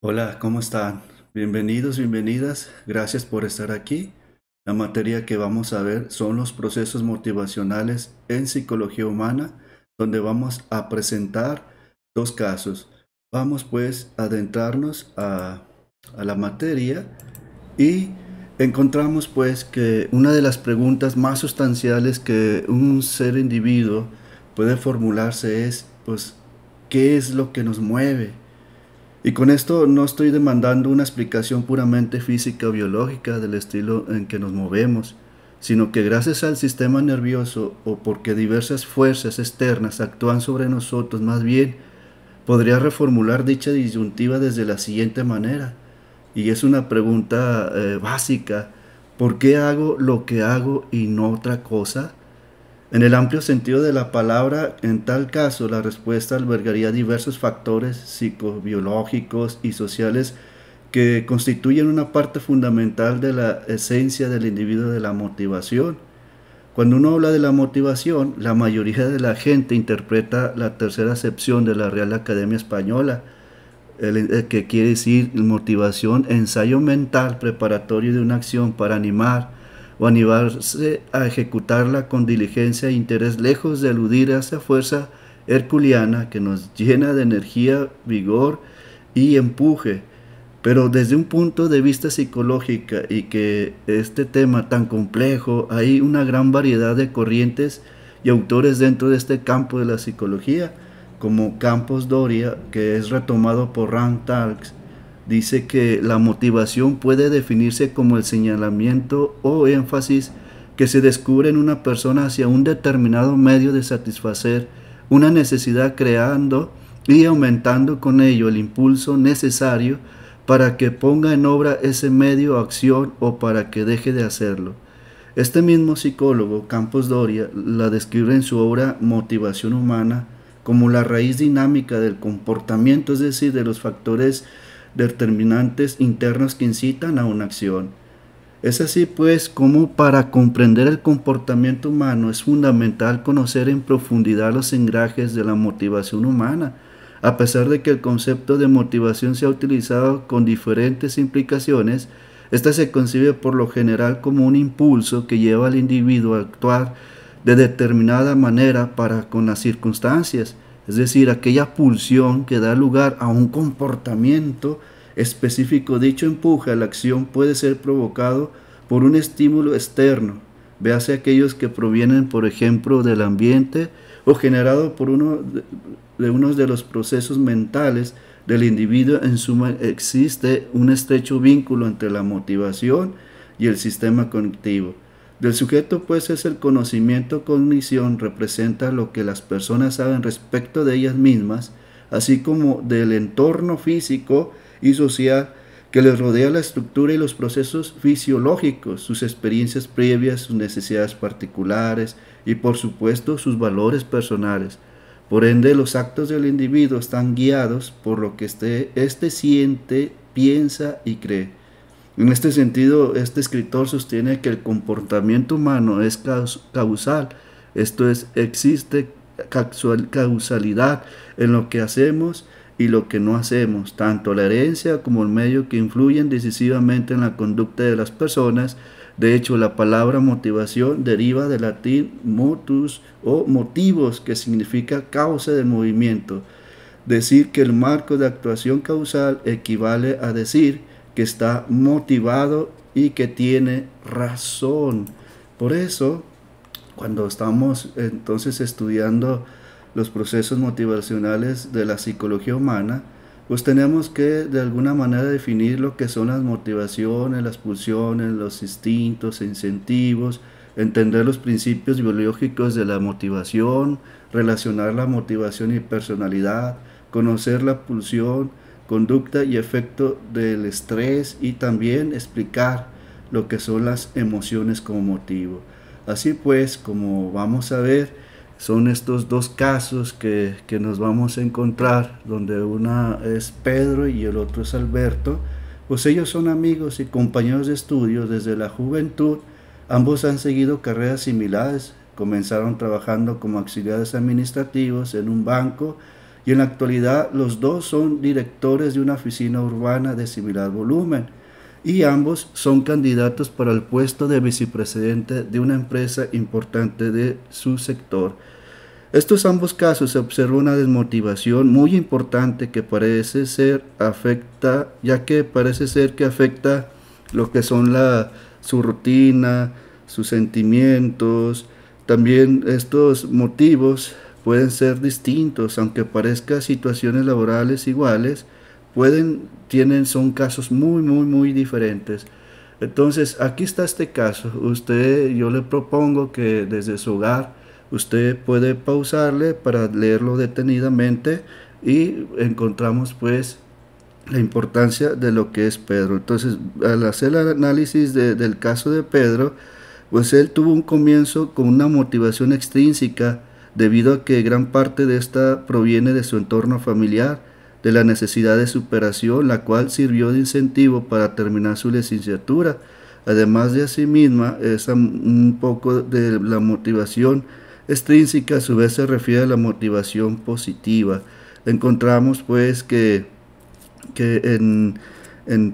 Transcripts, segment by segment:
Hola, ¿cómo están? Bienvenidos, bienvenidas. Gracias por estar aquí. La materia que vamos a ver son los procesos motivacionales en psicología humana, donde vamos a presentar dos casos. Vamos pues a adentrarnos a la materia y encontramos pues que una de las preguntas más sustanciales que un ser individuo puede formularse es pues, ¿qué es lo que nos mueve? Y con esto no estoy demandando una explicación puramente física o biológica del estilo en que nos movemos, sino que gracias al sistema nervioso o porque diversas fuerzas externas actúan sobre nosotros, más bien podría reformular dicha disyuntiva desde la siguiente manera. Y es una pregunta básica. ¿Por qué hago lo que hago y no otra cosa? En el amplio sentido de la palabra, en tal caso, la respuesta albergaría diversos factores psicobiológicos y sociales que constituyen una parte fundamental de la esencia del individuo de la motivación. Cuando uno habla de la motivación, la mayoría de la gente interpreta la tercera acepción de la Real Academia Española, que quiere decir motivación, ensayo mental preparatorio de una acción para animar o animarse a ejecutarla con diligencia e interés, lejos de aludir a esa fuerza herculeana que nos llena de energía, vigor y empuje. Pero desde un punto de vista psicológico y que este tema tan complejo, hay una gran variedad de corrientes y autores dentro de este campo de la psicología, como Campos Doria, que es retomado por Rand Talks, dice que la motivación puede definirse como el señalamiento o énfasis que se descubre en una persona hacia un determinado medio de satisfacer una necesidad, creando y aumentando con ello el impulso necesario para que ponga en obra ese medio o acción o para que deje de hacerlo. Este mismo psicólogo, Campos Doria, la describe en su obra Motivación Humana como la raíz dinámica del comportamiento, es decir, de los factores determinantes internos que incitan a una acción. Es así pues como para comprender el comportamiento humano es fundamental conocer en profundidad los engrajes de la motivación humana, a pesar de que el concepto de motivación se ha utilizado con diferentes implicaciones. Esta se concibe por lo general como un impulso que lleva al individuo a actuar de determinada manera para con las circunstancias, es decir, aquella pulsión que da lugar a un comportamiento específico. Dicho empuje a la acción puede ser provocado por un estímulo externo, véase aquellos que provienen, por ejemplo, del ambiente o generado por uno de los procesos mentales del individuo. En suma, existe un estrecho vínculo entre la motivación y el sistema cognitivo. Del sujeto, pues, es el conocimiento. Cognición representa lo que las personas saben respecto de ellas mismas, así como del entorno físico y social que les rodea, la estructura y los procesos fisiológicos, sus experiencias previas, sus necesidades particulares y, por supuesto, sus valores personales. Por ende, los actos del individuo están guiados por lo que éste siente, piensa y cree. En este sentido, este escritor sostiene que el comportamiento humano es causal, esto es, existe causalidad en lo que hacemos y lo que no hacemos, tanto la herencia como el medio que influyen decisivamente en la conducta de las personas. De hecho, la palabra motivación deriva del latín motus o motivos, que significa causa del movimiento. Decir que el marco de actuación causal equivale a decir que está motivado y que tiene razón. Por eso, cuando estamos entonces estudiando los procesos motivacionales de la psicología humana, pues tenemos que de alguna manera definir lo que son las motivaciones, las pulsiones, los instintos, incentivos, entender los principios biológicos de la motivación, relacionar la motivación y personalidad, conocer la pulsión, conducta y efecto del estrés, y también explicar lo que son las emociones como motivo. Así pues, como vamos a ver, son estos dos casos que nos vamos a encontrar, donde una es Pedro y el otro es Alberto. Pues ellos son amigos y compañeros de estudio desde la juventud. Ambos han seguido carreras similares. Comenzaron trabajando como auxiliares administrativos en un banco y en la actualidad los dos son directores de una oficina urbana de similar volumen y ambos son candidatos para el puesto de vicepresidente de una empresa importante de su sector. Estos ambos casos se observa una desmotivación muy importante que parece ser afecta, ya que parece ser que afecta lo que son su rutina, sus sentimientos. También estos motivos pueden ser distintos, aunque parezcan situaciones laborales iguales, son casos muy diferentes. Entonces, aquí está este caso. Yo le propongo que desde su hogar, usted puede pausarle para leerlo detenidamente y encontramos pues la importancia de lo que es Pedro. Entonces, al hacer el análisis del caso de Pedro, pues él tuvo un comienzo con una motivación extrínseca debido a que gran parte de esta proviene de su entorno familiar, de la necesidad de superación, la cual sirvió de incentivo para terminar su licenciatura. Además de sí misma, un poco de la motivación extrínseca a su vez se refiere a la motivación positiva. Encontramos pues que en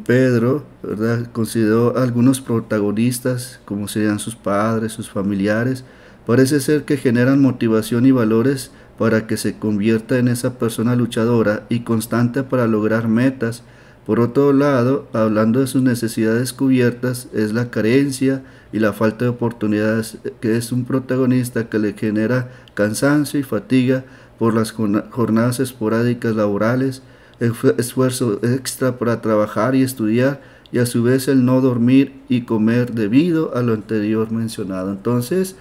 Pedro, ¿verdad?, consideró a algunos protagonistas, como serían sus padres, sus familiares. Parece ser que generan motivación y valores para que se convierta en esa persona luchadora y constante para lograr metas. Por otro lado, hablando de sus necesidades cubiertas, es la carencia y la falta de oportunidades, que es un protagonista que le genera cansancio y fatiga por las jornadas esporádicas laborales, esfuerzo extra para trabajar y estudiar, y a su vez el no dormir y comer debido a lo anterior mencionado. Entonces,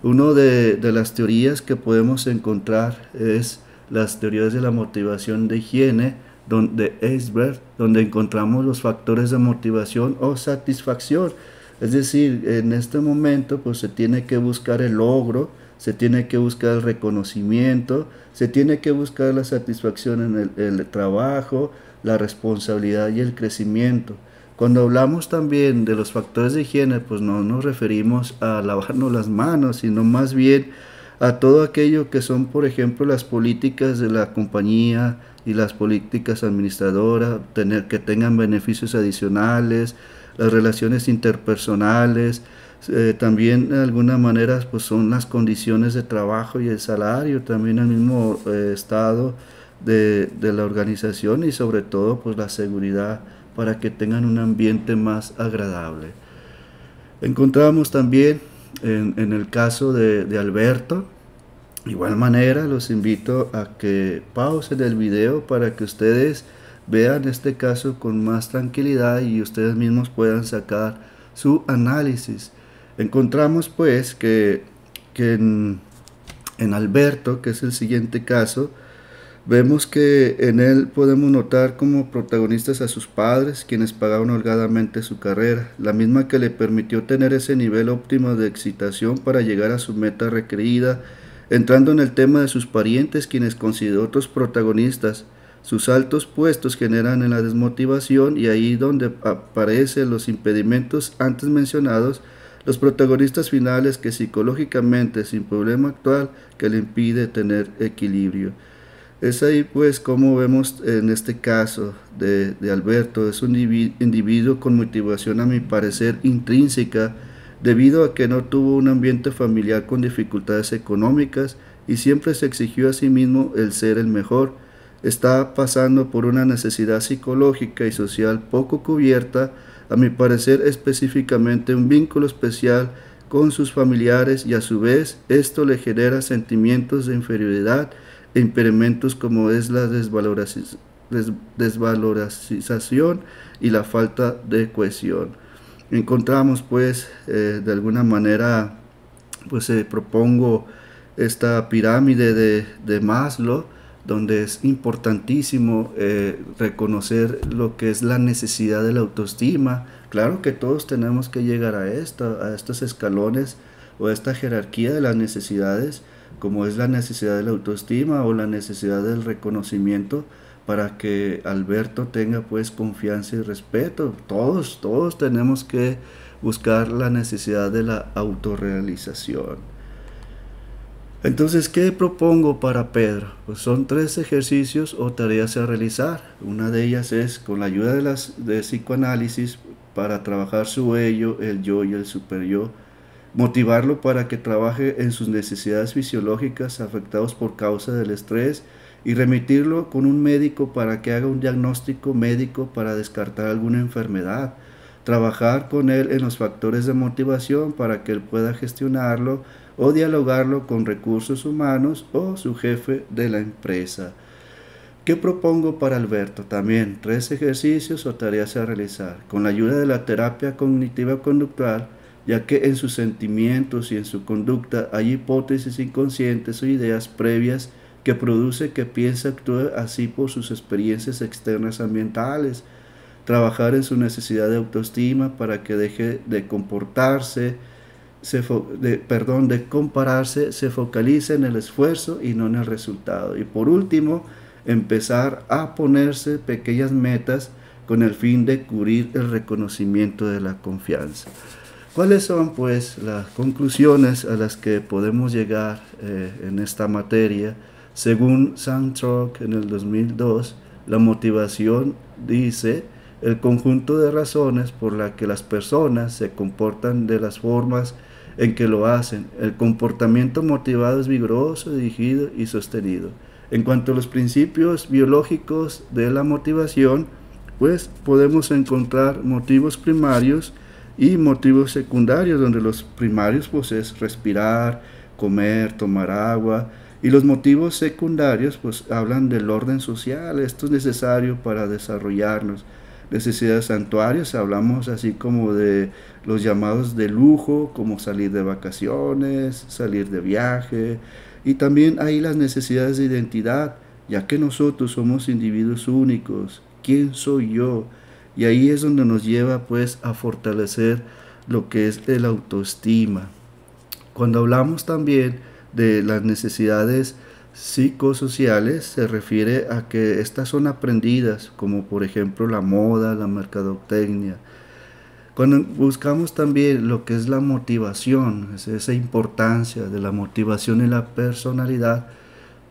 una de las teorías que podemos encontrar es las teorías de la motivación de higiene, de Eisberg, donde encontramos los factores de motivación o satisfacción. Es decir, en este momento pues se tiene que buscar el logro, se tiene que buscar el reconocimiento, se tiene que buscar la satisfacción en el trabajo, la responsabilidad y el crecimiento. Cuando hablamos también de los factores de higiene, pues no nos referimos a lavarnos las manos, sino más bien a todo aquello que son, por ejemplo, las políticas de la compañía y las políticas administradoras, que tengan beneficios adicionales, las relaciones interpersonales, también de alguna manera pues son las condiciones de trabajo y el salario, también el mismo estado de la organización y sobre todo pues la seguridad para que tengan un ambiente más agradable. Encontramos también en el caso de Alberto, de igual manera los invito a que pausen el video para que ustedes vean este caso con más tranquilidad y ustedes mismos puedan sacar su análisis. Encontramos pues que en Alberto, que es el siguiente caso, vemos que en él podemos notar como protagonistas a sus padres, quienes pagaron holgadamente su carrera, la misma que le permitió tener ese nivel óptimo de excitación para llegar a su meta requerida, entrando en el tema de sus parientes, quienes consideró otros protagonistas. Sus altos puestos generan en la desmotivación y ahí donde aparecen los impedimentos antes mencionados, los protagonistas finales que psicológicamente sin problema actual que le impide tener equilibrio. Es ahí pues como vemos en este caso de Alberto, es un individuo con motivación a mi parecer intrínseca debido a que no tuvo un ambiente familiar con dificultades económicas y siempre se exigió a sí mismo el ser el mejor. Está pasando por una necesidad psicológica y social poco cubierta, a mi parecer específicamente un vínculo especial con sus familiares y a su vez esto le genera sentimientos de inferioridad e impedimentos como es la desvalorización y la falta de cohesión. Encontramos pues de alguna manera pues propongo esta pirámide de Maslow, donde es importantísimo reconocer lo que es la necesidad de la autoestima. Claro que todos tenemos que llegar a estos escalones o a esta jerarquía de las necesidades, como es la necesidad de la autoestima o la necesidad del reconocimiento, para que Alberto tenga pues confianza y respeto. Todos tenemos que buscar la necesidad de la autorrealización. Entonces, ¿qué propongo para Pedro? Pues son 3 ejercicios o tareas a realizar. Una de ellas es con la ayuda de psicoanálisis para trabajar su ello, el yo y el superyo, motivarlo para que trabaje en sus necesidades fisiológicas afectados por causa del estrés y remitirlo con un médico para que haga un diagnóstico médico para descartar alguna enfermedad. Trabajar con él en los factores de motivación para que él pueda gestionarlo o dialogarlo con recursos humanos o su jefe de la empresa. ¿Qué propongo para Alberto? También 3 ejercicios o tareas a realizar con la ayuda de la terapia cognitiva conductual, ya que en sus sentimientos y en su conducta hay hipótesis inconscientes o ideas previas que produce que piense actúe así por sus experiencias externas ambientales. Trabajar en su necesidad de autoestima para que deje de comportarse, de compararse, se focalice en el esfuerzo y no en el resultado. Y por último, empezar a ponerse pequeñas metas con el fin de cubrir el reconocimiento de la confianza. ¿Cuáles son pues las conclusiones a las que podemos llegar en esta materia? Según Sandrock en el 2002, la motivación dice el conjunto de razones por las que las personas se comportan de las formas en que lo hacen. El comportamiento motivado es vigoroso, dirigido y sostenido. En cuanto a los principios biológicos de la motivación, pues podemos encontrar motivos primarios y motivos secundarios, donde los primarios pues es respirar, comer, tomar agua, y los motivos secundarios pues hablan del orden social. Esto es necesario para desarrollarnos. Necesidades santuarias, hablamos así como de los llamados de lujo, como salir de vacaciones, salir de viaje, y también hay las necesidades de identidad, ya que nosotros somos individuos únicos. ¿Quién soy yo? Y ahí es donde nos lleva pues a fortalecer lo que es el autoestima. Cuando hablamos también de las necesidades psicosociales, se refiere a que estas son aprendidas, como por ejemplo la moda, la mercadotecnia. Cuando buscamos también lo que es la motivación, esa importancia de la motivación en la personalidad,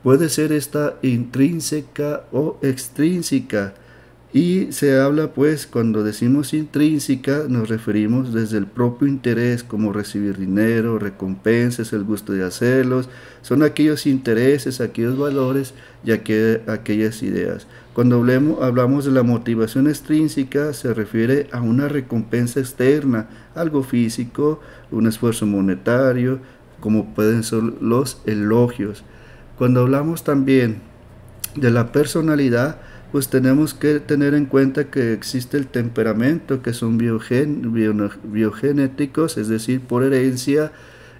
puede ser esta intrínseca o extrínseca. Y se habla pues, cuando decimos intrínseca, nos referimos desde el propio interés, como recibir dinero, recompensas, el gusto de hacerlos. Son aquellos intereses, aquellos valores y aquellas ideas. Cuando hablamos de la motivación extrínseca, se refiere a una recompensa externa, algo físico, un esfuerzo monetario, como pueden ser los elogios. Cuando hablamos también de la personalidad, pues tenemos que tener en cuenta que existe el temperamento, que son biogenéticos, es decir, por herencia,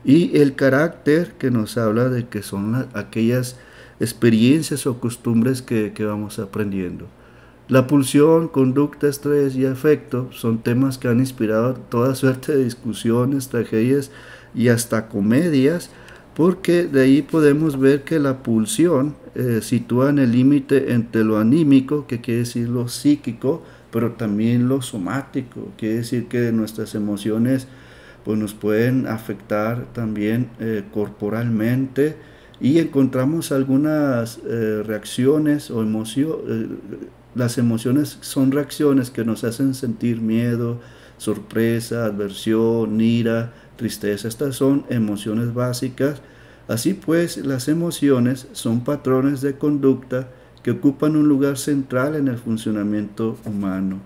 y el carácter, que nos habla de que son aquellas experiencias o costumbres que vamos aprendiendo. La pulsión, conducta, estrés y afecto son temas que han inspirado toda suerte de discusiones, tragedias y hasta comedias, porque de ahí podemos ver que la pulsión sitúa en el límite entre lo anímico, que quiere decir lo psíquico, pero también lo somático, quiere decir que nuestras emociones pues nos pueden afectar también corporalmente, y encontramos algunas reacciones o emociones. Las emociones son reacciones que nos hacen sentir miedo, sorpresa, adversión, ira, tristeza. Estas son emociones básicas. Así pues, las emociones son patrones de conducta que ocupan un lugar central en el funcionamiento humano.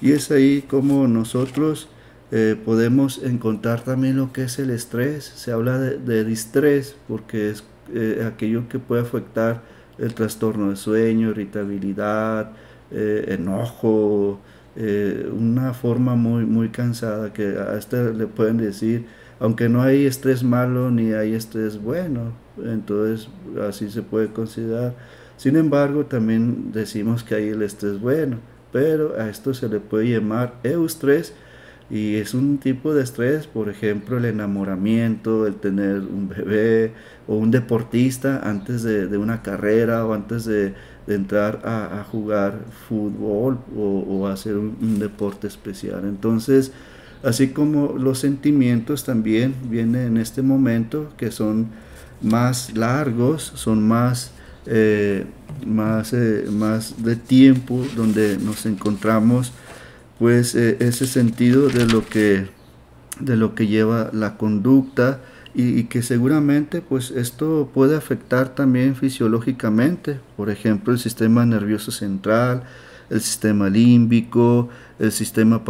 Y es ahí como nosotros podemos encontrar también lo que es el estrés. Se habla de distrés porque es aquello que puede afectar el trastorno de sueño, irritabilidad, enojo, una forma muy cansada, que a este le pueden decir, aunque no hay estrés malo ni hay estrés bueno, entonces así se puede considerar. Sin embargo, también decimos que hay el estrés bueno, pero a esto se le puede llamar eustrés, y es un tipo de estrés, por ejemplo, el enamoramiento, el tener un bebé o un deportista antes de una carrera o antes de entrar a jugar fútbol o hacer un deporte especial. Entonces, así como los sentimientos también vienen en este momento, que son más largos, son más de tiempo, donde nos encontramos pues ese sentido de lo que lleva la conducta y que seguramente pues esto puede afectar también fisiológicamente, por ejemplo el sistema nervioso central, el sistema límbico, el sistema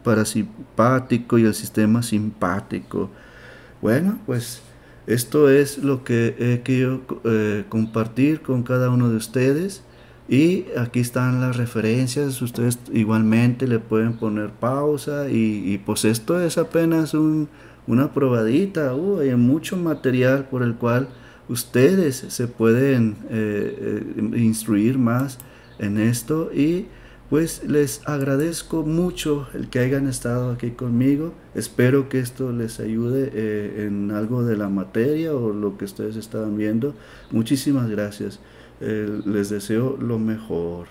parasimpático y el sistema simpático. Bueno, pues esto es lo que he querido compartir con cada uno de ustedes. Y aquí están las referencias, ustedes igualmente le pueden poner pausa y pues esto es apenas una probadita. Hay mucho material por el cual ustedes se pueden instruir más en esto y pues les agradezco mucho el que hayan estado aquí conmigo. Espero que esto les ayude en algo de la materia o lo que ustedes estaban viendo. Muchísimas gracias. Les deseo lo mejor.